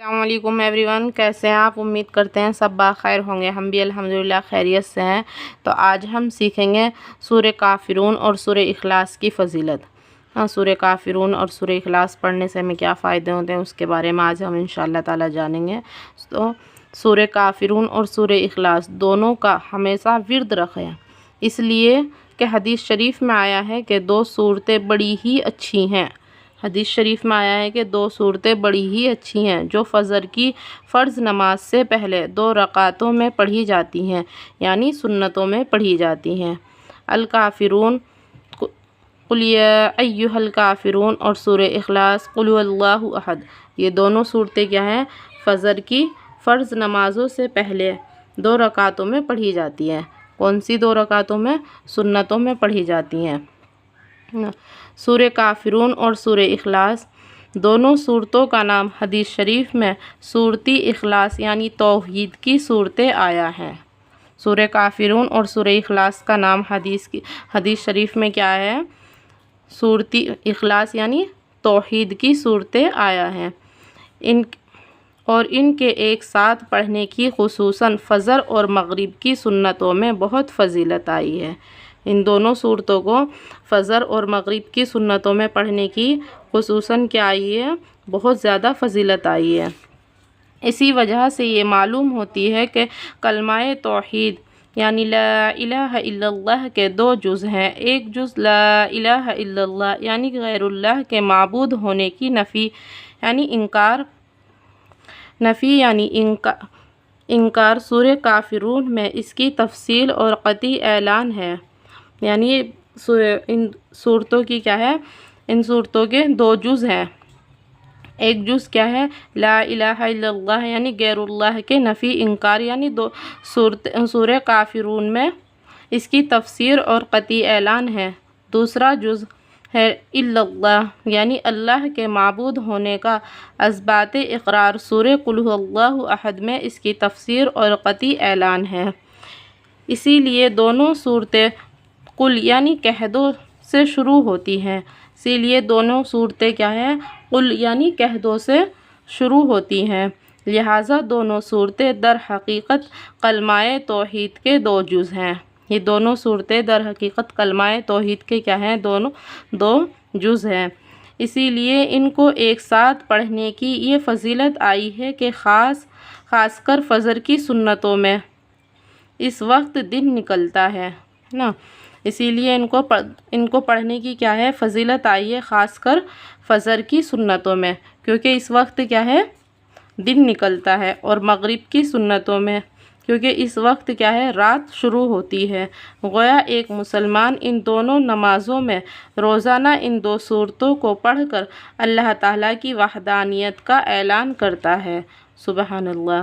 السلام علیکم every one, کیسے ہیں آپ؟ امید کرتے ہیں سب بخیر ہوں گے۔ ہم بھی الحمدللہ خیریت سے ہیں۔ تو آج ہم سیکھیں گے سورہ کافرون اور سورہ اخلاص کی فضیلت۔ سورہ کافرون اور سورہ اخلاص پڑھنے سے ہمیں کیا فائدے ہوتے ہیں اس کے بارے میں آج ہم انشاءاللہ تعالی جانیں گے۔ تو سورہ کافرون اور سورہ اخلاص دونوں کا ہمیشہ ورد رکھیں، اس لیے کہ حدیث شریف میں آیا ہے کہ دو صورتیں بڑی ہی اچھی ہیں۔ حدیث شریف میں آیا ہے کہ دو صورتیں بڑی ہی اچھی ہیں جو فجر کی فرض نماز سے پہلے 2 رکعتوں میں پڑھی جاتی ہیں، یعنی سنتوں میں پڑھی جاتی ہیں۔ الکافرون، قل یا ایھا الکافرون، اور سورہ اخلاص قل ھو اللہ احد، یہ دونوں صورتیں کیا ہیں؟ فجر کی فرض نمازوں سے پہلے 2 رکعتوں میں پڑھی جاتی ہیں۔ کون سی 2 رکعتوں میں؟ سنتوں میں پڑھی جاتی ہیں۔ سورہ کافرون اور سورہ اخلاص دونوں صورتوں کا نام حدیث شریف میں سورۃ اخلاص یعنی توحید کی صورتیں آیا ہے۔ سورہ کافرون اور سورہ اخلاص کا نام حدیث شریف میں کیا ہے؟ سورۃ اخلاص یعنی توحید کی صورتیں آیا ہے۔ ان کے ایک ساتھ پڑھنے کی خصوصاً فجر اور مغرب کی سنتوں میں بہت فضیلت آئی ہے۔ ان دونوں صورتوں کو فجر اور مغرب کی سنتوں میں پڑھنے کی خصوصاً کیا آئی ہے؟ بہت زیادہ فضیلت آئی ہے۔ اسی وجہ سے یہ معلوم ہوتی ہے کہ کلمہ توحید یعنی لا الہ الا اللہ کے 2 جز ہیں۔ ایک جز لا الہ الا اللہ یعنی غیر اللہ کے معبود ہونے کی نفی یعنی انکار سورہ کافرون میں اس کی تفصیل اور قطعی اعلان ہے۔ یعنی ان صورتوں کی کیا ہے؟ ان صورتوں کے 2 جز ہیں۔ ایک جز کیا ہے؟ لا الہ الا اللہ یعنی غیر اللہ کے نفی انکار، یعنی سورہ کافرون میں اس کی تفسیر اور قطعی اعلان ہے۔ دوسرا جز ہے الا اللہ یعنی اللہ کے معبود ہونے کا اثبات اقرار، سورہ قل ھو اللہ احد میں اس کی تفسیر اور قطعی اعلان ہے۔ اسی لیے دونوں صورتیں قل یعنی کہہ دو سے شروع ہوتی ہیں۔ اسی لیے دونوں صورتیں کیا ہیں؟ قل یعنی کہہ دو سے شروع ہوتی ہیں۔ لہٰذا دونوں صورتیں در حقیقت کلمہ توحید کے 2 جز ہیں۔ یہ دونوں صورتیں در حقیقت کلمہ توحید کے کیا ہیں؟ 2 جز ہیں۔ اسی لیے ان کو ایک ساتھ پڑھنے کی یہ فضیلت آئی ہے کہ خاص کر فجر کی سنتوں میں اس وقت دن نکلتا ہے نا، اسی لیے ان کو پڑھنے کی کیا ہے؟ فضیلت آئی ہے، خاص کر فجر کی سنتوں میں، کیونکہ اس وقت کیا ہے؟ دن نکلتا ہے۔ اور مغرب کی سنتوں میں کیونکہ اس وقت کیا ہے؟ رات شروع ہوتی ہے۔ گویا ایک مسلمان ان دونوں نمازوں میں روزانہ ان 2 صورتوں کو پڑھ کر اللہ تعالیٰ کی وحدانیت کا اعلان کرتا ہے۔ سبحان اللہ۔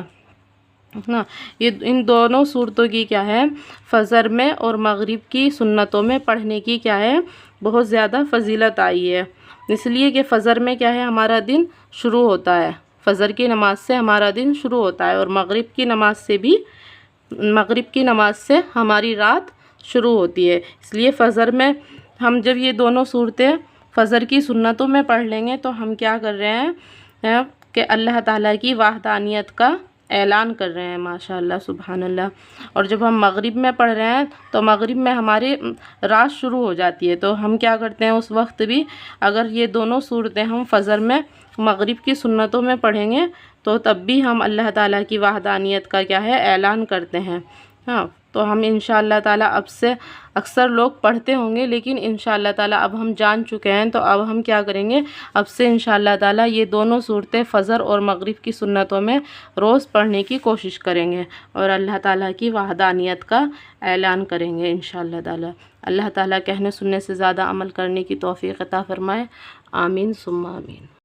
یہ ان دونوں صورتوں کی کیا ہے؟ فجر میں اور مغرب کی سنتوں میں پڑھنے کی کیا ہے؟ بہت زیادہ فضیلت آئی ہے۔ اس لیے کہ فجر میں کیا ہے؟ ہمارا دن شروع ہوتا ہے، فجر کی نماز سے ہمارا دن شروع ہوتا ہے، اور مغرب کی نماز سے ہماری رات شروع ہوتی ہے۔ اس لیے فجر میں ہم جب یہ دونوں صورتیں فجر کی سنتوں میں پڑھ لیں گے تو ہم کیا کر رہے ہیں کہ اللہ تعالیٰ کی وحدانیت کا اعلان کر رہے ہیں۔ ماشاءاللہ، سبحان اللہ۔ اور جب ہم مغرب میں پڑھ رہے ہیں تو مغرب میں ہماری رات شروع ہو جاتی ہے، تو ہم کیا کرتے ہیں اس وقت بھی؟ اگر یہ دونوں صورتیں ہم فجر میں مغرب کی سنتوں میں پڑھیں گے تو تب بھی ہم اللہ تعالیٰ کی وحدانیت کا کیا ہے؟ اعلان کرتے ہیں۔ تو ہم انشاءاللہ تعالیٰ اب سے اکثر لوگ پڑھتے ہوں گے، لیکن انشاءاللہ تعالیٰ اب ہم جان چکے ہیں، تو اب ہم کیا کریں گے؟ اب سے انشاءاللہ تعالیٰ یہ دونوں صورتیں فجر اور مغرب کی سنتوں میں روز پڑھنے کی کوشش کریں گے اور اللہ تعالیٰ کی وحدانیت کا اعلان کریں گے انشاءاللہ تعالیٰ۔ اللہ تعالیٰ کہنے سننے سے زیادہ عمل کرنے کی توفیق عطا فرمائے۔ آمین ثم آمین۔